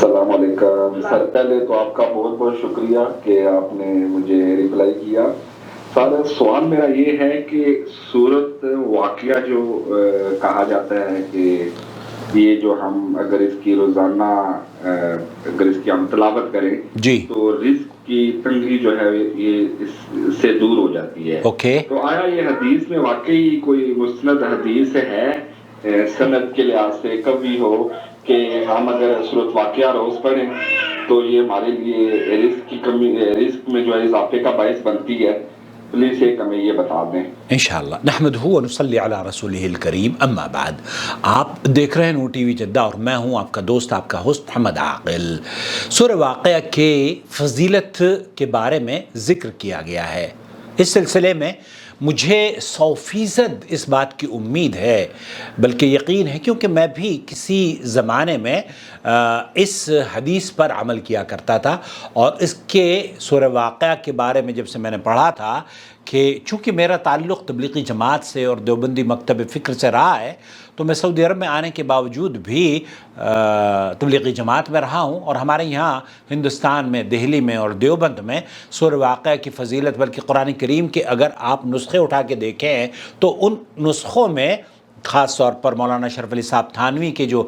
السلام علیکم سر، پہلے تو آپ کا بہت بہت شکریہ کہ آپ نے مجھے ریپلائی کیا۔ سر سوال میرا یہ ہے کہ صورت واقعہ جو کہا جاتا ہے کہ یہ جو ہم اگر اس کی روزانہ اگر اس کی ہم تلاوت کریں جی تو رزق کی تنگی جو ہے یہ اس سے دور ہو جاتی ہے۔ اوکے، تو آیا یہ حدیث میں واقعی کوئی مستند حدیث ہے سند کے لحاظ سے کبھی ہو کہ ہم اگر صورت واقعہ روز پڑھیں تو یہ ہمارے لیے رزق کی کمی، رزق میں جو ہے اضافے کا باعث بنتی ہے؟ پلیز ایک ہمیں یہ بتا دیں انشاءاللہ۔ نحمدہ و نصلی علی رسولہ الکریم، اما بعد۔ آپ دیکھ رہے ہیں نور ٹی وی جدہ اور میں ہوں آپ کا دوست، آپ کا ہوسٹ محمد عاقل۔ سورہ واقعہ کے فضیلت کے بارے میں ذکر کیا گیا ہے۔ اس سلسلے میں مجھے 100% اس بات کی امید ہے، بلکہ یقین ہے، کیونکہ میں بھی کسی زمانے میں اس حدیث پر عمل کیا کرتا تھا، اور اس کے سورہ واقعہ کے بارے میں جب سے میں نے پڑھا تھا کہ چونکہ میرا تعلق تبلیغی جماعت سے اور دیوبندی مکتب فکر سے رہا ہے، تو میں سعودی عرب میں آنے کے باوجود بھی تبلیغی جماعت میں رہا ہوں، اور ہمارے یہاں ہندوستان میں دہلی میں اور دیوبند میں سورہ واقعہ کی فضیلت، بلکہ قرآن کریم کے اگر آپ نسخے اٹھا کے دیکھیں تو ان نسخوں میں خاص طور پر مولانا شرف علی صاحب تھانوی کے جو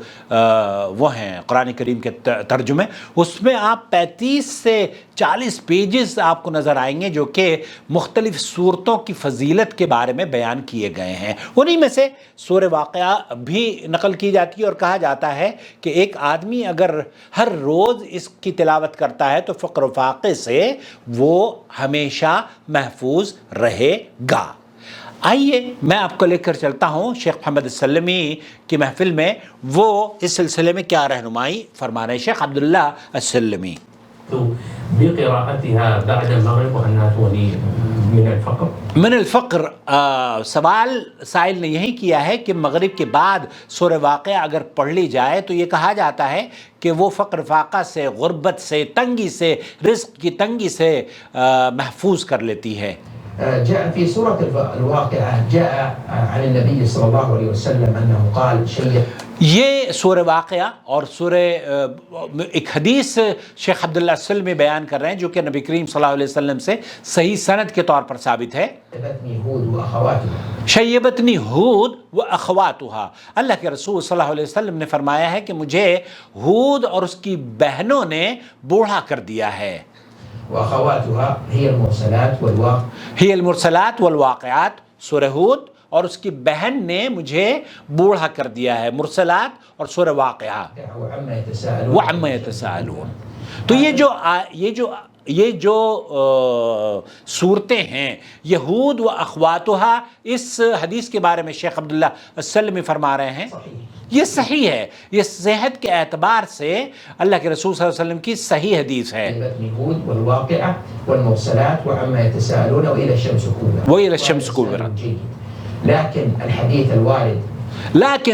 وہ ہیں قرآن کریم کے ترجمے، اس میں آپ 35 سے 40 پیجز آپ کو نظر آئیں گے جو کہ مختلف صورتوں کی فضیلت کے بارے میں بیان کیے گئے ہیں۔ انہی میں سے سورہ واقعہ بھی نقل کی جاتی ہے، اور کہا جاتا ہے کہ ایک آدمی اگر ہر روز اس کی تلاوت کرتا ہے تو فقر و فاقے سے وہ ہمیشہ محفوظ رہے گا۔ آئیے میں آپ کو لے کر چلتا ہوں شیخ محمد السلمی کی محفل میں، وہ اس سلسلے میں کیا رہنمائی فرما رہے ہیں۔ شیخ عبداللہ السلمی بقراءتها بعد المغرب وأنها تغني من الفقر من الفقر، سوال سائل نے یہی کیا ہے کہ مغرب کے بعد سورہ واقعہ اگر پڑھ لی جائے تو یہ کہا جاتا ہے کہ وہ فقر فاقہ سے، غربت سے، تنگی سے، رزق کی تنگی سے محفوظ کر لیتی ہے۔ جاء في سورة الواقعة جاء عن النبي صلى الله عليه وسلم أنه قال شيء یہ سورہ واقعہ اور سورہ ایک حدیث شیخ عبداللہ السلمی بیان کر رہے ہیں جو کہ نبی کریم صلی اللہ علیہ وسلم سے صحیح سند کے طور پر ثابت ہے۔ شیبتنی ہود و اخواتها، اللہ کے رسول صلی اللہ علیہ وسلم نے فرمایا ہے کہ مجھے ہود اور اس کی بہنوں نے بوڑھا کر دیا ہے۔ وأخواتها هي المرسلات والواقع ہی المرسلات والواقعات، سورہ ہود اور اس کی بہن نے مجھے بوڑھا کر دیا ہے، مرسلات اور سورہ واقعہ، وعما یتساءلون۔ تو یہ جو صورتیں ہیں، یہود و اخواتها، اس حدیث کے بارے میں شیخ عبداللہ السلمی فرما رہے ہیں یہ صحیح ہے، یہ صحت کے اعتبار سے اللہ کے رسول صلی اللہ علیہ وسلم کی صحیح حدیث ہے۔ والواقعة والمرسلات وعما يتساءلون وإلى الشمس كورت، وإلى الشمس كورت۔ لیکن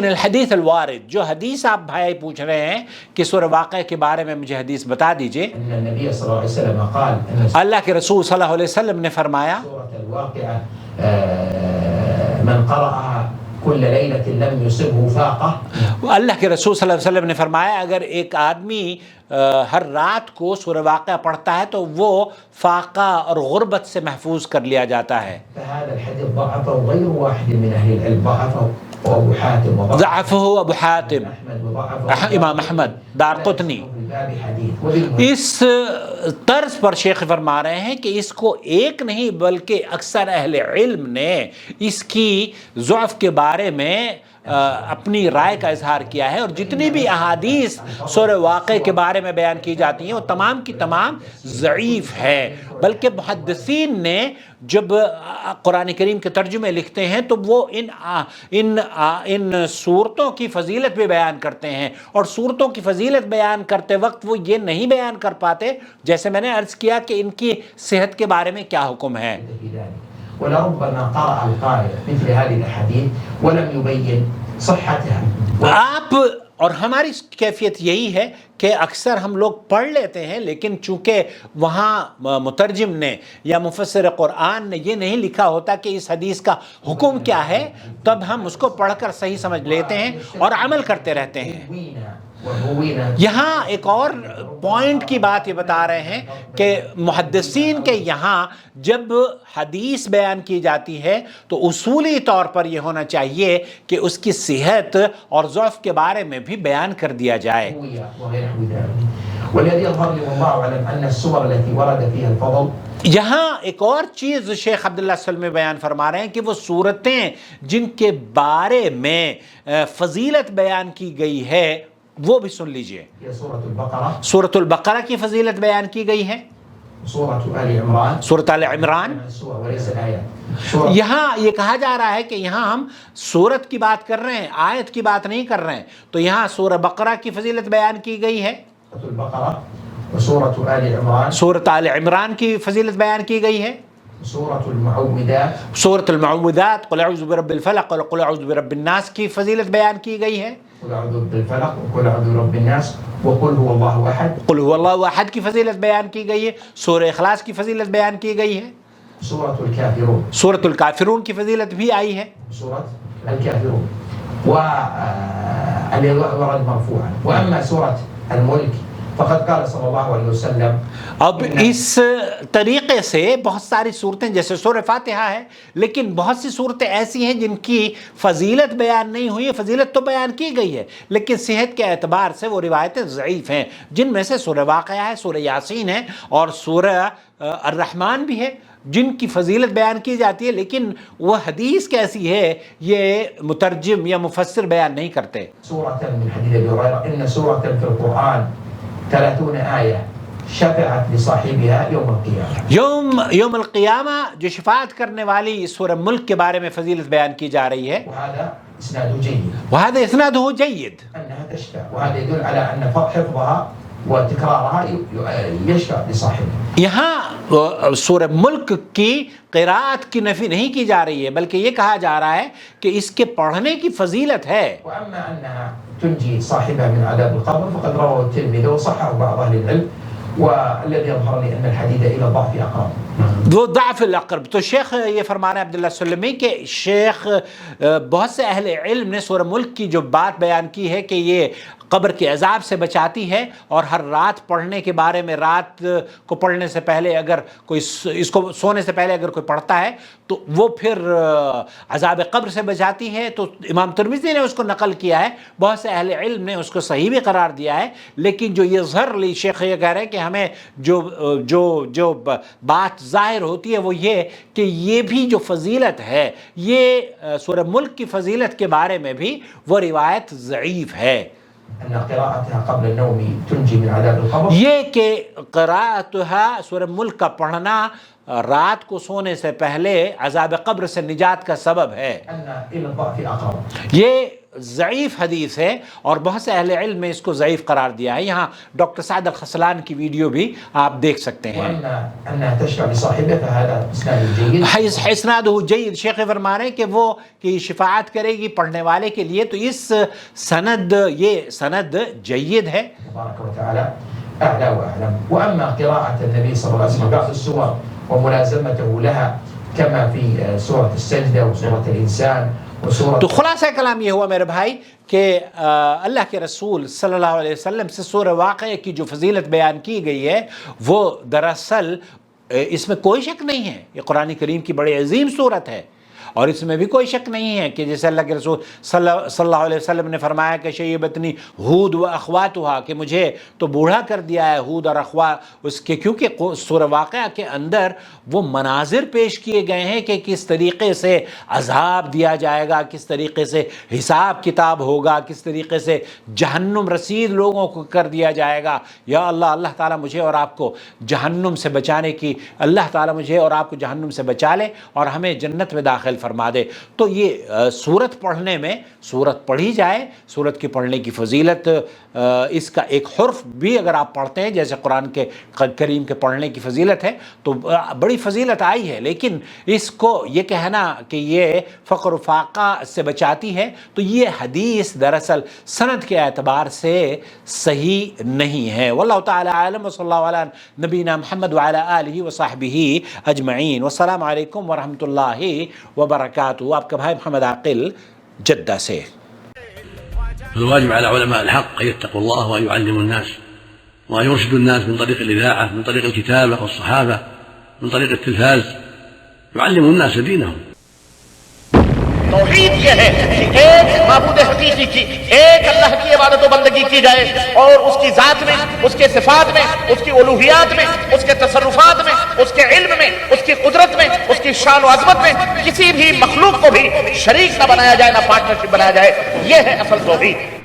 الحدیث الوارد، جو حدیث آپ بھائی پوچھ رہے ہیں کہ سورہ واقعہ کے بارے میں مجھے حدیث بتا دیجئے، النبی صلی اللہ علیہ وسلم قال، اللہ کے رسول صلی اللہ علیہ وسلم نے فرمایا سورة الواقعة من قرأها كل ليلة لم يصبه فاقة، اللہ کے رسول صلی اللہ علیہ وسلم نے فرمایا اگر ایک آدمی ہر رات کو سورہ واقعہ پڑھتا ہے تو وہ فاقہ اور غربت سے محفوظ کر لیا جاتا ہے۔ فهذا الحديث ضعفه غير واحد من أهل العلم، ضعفه أبو حاتم ضعفه ابو حاتم، امام احمد، دارقطنی۔ اس طرز پر شیخ فرما رہے ہیں کہ اس کو ایک نہیں بلکہ اکثر اہل علم نے اس کی ضعف کے بارے میں اپنی رائے کا اظہار کیا ہے، اور جتنی بھی احادیث سورہ واقعہ کے بارے میں بیان کی جاتی ہیں وہ تمام کی تمام ضعیف ہے، بلکہ محدثین نے جب قرآن کریم کے ترجمے لکھتے ہیں تو وہ ان صورتوں کی فضیلت بھی بیان کرتے ہیں، اور صورتوں کی فضیلت بیان کرتے وقت وہ یہ نہیں بیان کر پاتے جیسے میں نے عرض کیا کہ ان کی صحت کے بارے میں کیا حکم ہے۔ ولربما قرأ القارئ مثل هذه الأحاديث ولم يبين صحتها۔ آپ اور ہماری کیفیت یہی ہے کہ اکثر ہم لوگ پڑھ لیتے ہیں، لیکن چونکہ وہاں مترجم نے یا مفسر قرآن نے یہ نہیں لکھا ہوتا کہ اس حدیث کا حکم کیا ہے، تب ہم اس کو پڑھ کر صحیح سمجھ لیتے ہیں اور عمل کرتے رہتے ہیں۔ یہاں ایک اور پوائنٹ کی بات یہ بتا رہے ہیں کہ محدثین کے یہاں جب حدیث بیان کی جاتی ہے تو اصولی طور پر یہ ہونا چاہیے کہ اس کی صحت اور ضعف کے بارے میں بھی بیان کر دیا جائے. یہاں ایک اور چیز شیخ عبداللہ سلمی بیان فرما رہے ہیں کہ وہ صورتیں جن کے بارے میں فضیلت بیان کی گئی ہے وہ بھی سن لیجئے. سورۃ البقرہ کی فضیلت بیان کی گئی ہے, سورۃ آل عمران. یہاں یہ کہا جا رہا ہے کہ یہاں ہم سورت کی بات کر رہے ہیں, آیت کی بات نہیں کر رہے ہیں. تو یہاں سورہ بقرہ کی فضیلت بیان کی گئی ہے, سورۃ آل عمران کی فضیلت بیان کی گئی ہے, سورۃ المعوذات قل اعوذ برب الفلق اور قل اعوذ برب الناس کی فضیلت بیان کی گئی ہے, قل هو اللہ احد کی فضیلت بیان کی گئی ہے, سورہ اخلاص کی فضیلت بیان کی گئی ہے, سورۃ الکافرون کی فضیلت بھی آئی ہے. وأما سورة الملك فقد قال صلی اللہ علیہ وسلم. اب اس طریقے سے بہت ساری صورتیں جیسے سورہ فاتحہ ہے, لیکن بہت سی صورتیں ایسی ہیں جن کی فضیلت بیان نہیں ہوئی ہے. فضیلت تو بیان کی گئی ہے لیکن صحت کے اعتبار سے وہ روایتیں ضعیف ہیں, جن میں سے سورہ واقعہ ہے, سورہ یاسین ہے اور سورہ الرحمن بھی ہے جن کی فضیلت بیان کی جاتی ہے, لیکن وہ حدیث کیسی ہے یہ مترجم یا مفسر بیان نہیں کرتے. سورة من حديث أبي هريرة إن سورة في القرآن 30 آية شفعت لصاحبها يوم القيامة. یوم القیامہ جو شفاعت کرنے والی سورہ ملک کے بارے میں فضیلت بیان کی جا رہی ہے. وهذا إسناده جيد. وهذا إسناده جيد. أنها تشفع وهذا يدل على أن حفظها وتكرارها يشفع لصاحبها. یہاں سورہ ملک کی قراءت کی نفی نہیں کی جا رہی ہے بلکہ یہ کہا جا رہا ہے کہ اس کے پڑھنے کی فضیلت ہے. وأما أنها تنجي صاحبها من عذاب القبر فقد رواه الترمذي وصححه بعض أهل العلم والذي يظهر لي أن الحديث إلى الضعف أقرب. وہ ضعف الاقرب. تو شیخ یہ فرمانا ہے عبداللہ سلمی کہ شیخ بہت سے اہل علم نے سورہ ملک کی جو بات بیان کی ہے کہ یہ قبر کے عذاب سے بچاتی ہے اور ہر رات پڑھنے کے بارے میں, رات کو پڑھنے سے پہلے اگر کوئی اس کو سونے سے پہلے اگر کوئی پڑھتا ہے تو وہ پھر عذاب قبر سے بچاتی ہے. تو امام ترمذی نے اس کو نقل کیا ہے, بہت سے اہل علم نے اس کو صحیح بھی قرار دیا ہے, لیکن جو یہ ظہر لی شیخ یہ کہہ رہے ہیں کہ ہمیں جو بات ظاہر ہوتی ہے وہ یہ کہ یہ بھی جو فضیلت ہے یہ سورہ ملک کی فضیلت کے بارے میں بھی وہ روایت ضعیف ہے. یہ کہ قراءتها سورہ ملک کا پڑھنا رات کو سونے سے پہلے عذاب قبر سے نجات کا سبب ہے, یہ ضعیف حدیث ہے اور بہت سے اہل علم نے اس کو ضعیف قرار دیا ہے. یہاں ڈاکٹر سعد الخسلان کی ویڈیو بھی آپ دیکھ سکتے ہیں. اسنادہ جید. شیخ فرما رہے ہیں کہ وہ کہ شفاعت کرے گی پڑھنے والے کے لیے, تو اس سند یہ سند جید ہے. أعلى وأعلم. وأما قراءة النبي صلى الله عليه وسلم بعض السور وملازمته لها كما في سورة السجدة وسورة الإنسان. تو خلاصہ کلام یہ ہوا میرے بھائی کہ اللہ کے رسول صلی اللہ علیہ وسلم سے سورہ واقعہ کی جو فضیلت بیان کی گئی ہے وہ دراصل اس میں کوئی شک نہیں ہے, یہ قرآن کریم کی بڑی عظیم صورت ہے اور اس میں بھی کوئی شک نہیں ہے کہ جیسے اللہ کے رسول صلی اللہ علیہ وسلم نے فرمایا کہ شیبتنی ہود و اخواتها, کہ مجھے تو بوڑھا کر دیا ہے ہود اور اخوات اس کے, کیونکہ سورہ واقعہ کے اندر وہ مناظر پیش کیے گئے ہیں کہ کس طریقے سے عذاب دیا جائے گا, کس طریقے سے حساب کتاب ہوگا, کس طریقے سے جہنم رسید لوگوں کو کر دیا جائے گا. یا اللہ, اللہ تعالیٰ مجھے اور آپ کو جہنم سے بچانے کی, اللہ تعالیٰ مجھے اور آپ کو جہنم سے بچا لے اور ہمیں جنت میں داخل فرما دے. تو یہ سورت پڑھنے میں, سورت پڑھی جائے, سورت کی پڑھنے کی فضیلت, اس کا ایک حرف بھی اگر آپ پڑھتے ہیں جیسے قرآن کے کریم کے پڑھنے کی فضیلت ہے تو بڑی فضیلت آئی ہے, لیکن اس کو یہ کہنا کہ یہ فقر و فاقہ سے بچاتی ہے تو یہ حدیث دراصل سند کے اعتبار سے صحیح نہیں ہے. واللہ تعالی عالم, وصلی اللہ علی نبینا محمد وعلی آلہ وصحبہ اجمعین. والسلام علیکم ورحمۃ اللہ وبرکاتہ. آپ کا بھائی محمد عاقل جدہ سے. فالواجب على علماء الحق أن يتقوا الله وأن يعلموا الناس وأن يرشدوا الناس من طريق الإذاعة، من طريق الكتابة والصحافة، من طريق التلفاز، يعلموا الناس دينهم. توحید یہ ہے کہ ایک معبود حقیقی کی، ایک اللہ کی عبادت و بندگی کی جائے، اور اس کی ذات میں، اس کے صفات میں، اس کی الوہیات میں، اس کے تصرفات میں، اس کے علم میں، اس کی قدرت میں، اس کی شان و عظمت میں کسی بھی مخلوق کو بھی شریک نہ بنایا جائے، نہ پارٹنرشپ بنایا جائے. یہ ہے اصل توحید.